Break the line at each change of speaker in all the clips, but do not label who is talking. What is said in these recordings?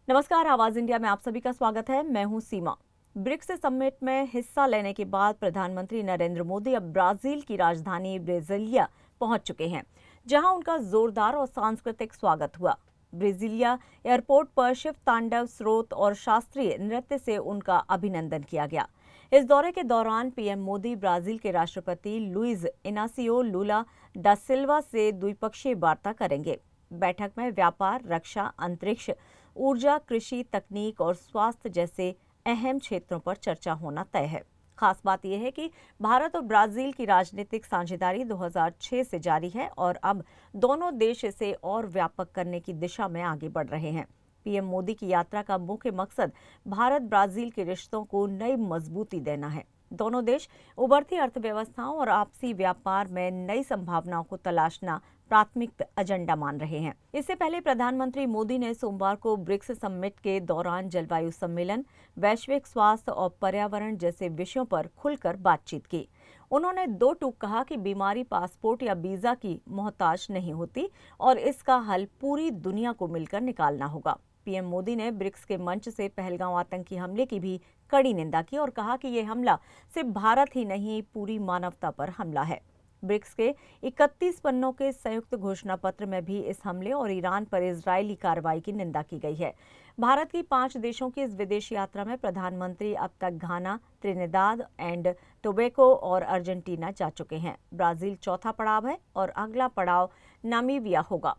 नमस्कार, आवाज इंडिया में आप सभी का स्वागत है। मैं हूं सीमा। ब्रिक्स समिट में हिस्सा लेने के बाद प्रधानमंत्री नरेंद्र मोदी अब ब्राजील की राजधानी ब्राजिलिया पहुंच चुके हैं, जहां उनका जोरदार और सांस्कृतिक स्वागत हुआ। ब्राजीलिया एयरपोर्ट पर शिव तांडव, स्रोत और शास्त्रीय नृत्य से उनका अभिनंदन किया गया। इस दौरे के दौरान पीएम मोदी ब्राजील के राष्ट्रपति लुइज इनासियो लुला डा सिल्वा से द्विपक्षीय वार्ता करेंगे। बैठक में व्यापार, रक्षा, अंतरिक्ष, ऊर्जा, कृषि, तकनीक और स्वास्थ्य जैसे अहम क्षेत्रों पर चर्चा होना तय है। खास बात यह है कि भारत और ब्राजील की राजनीतिक साझेदारी 2006 से जारी है और अब दोनों देश इसे और व्यापक करने की दिशा में आगे बढ़ रहे हैं। पीएम मोदी की यात्रा का मुख्य मकसद भारत ब्राजील के रिश्तों को नई मजबूती देना है। दोनों देश उभरती अर्थव्यवस्थाओं और आपसी व्यापार में नई संभावनाओं को तलाशना प्राथमिक एजेंडा मान रहे हैं। इससे पहले प्रधानमंत्री मोदी ने सोमवार को ब्रिक्स समिट के दौरान जलवायु सम्मेलन, वैश्विक स्वास्थ्य और पर्यावरण जैसे विषयों पर खुलकर बातचीत की। उन्होंने दो टूक कहा कि बीमारी पासपोर्ट या वीजा की मोहताज नहीं होती और इसका हल पूरी दुनिया को मिलकर निकालना होगा। पीएम मोदी ने ब्रिक्स के मंच से पहलगांव आतंकी हमले की भी कड़ी निंदा की और कहा कि यह हमला सिर्फ भारत ही नहीं, पूरी मानवता पर हमला है। ब्रिक्स के 31 पन्नों के संयुक्त घोषणा पत्र में भी इस हमले और ईरान पर इजरायली कार्रवाई की निंदा की गई है। भारत की 5 देशों की इस विदेश यात्रा में प्रधानमंत्री अब तक घाना, त्रिनिदाद एंड टोबैगो और अर्जेंटीना जा चुके हैं। ब्राजील चौथा पड़ाव है और अगला पड़ाव नामीबिया होगा।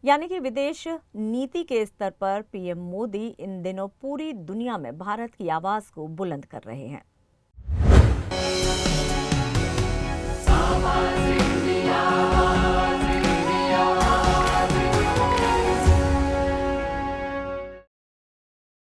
यानी कि विदेश नीति के स्तर पर पीएम मोदी इन दिनों पूरी दुनिया में भारत की आवाज को बुलंद कर रहे हैं।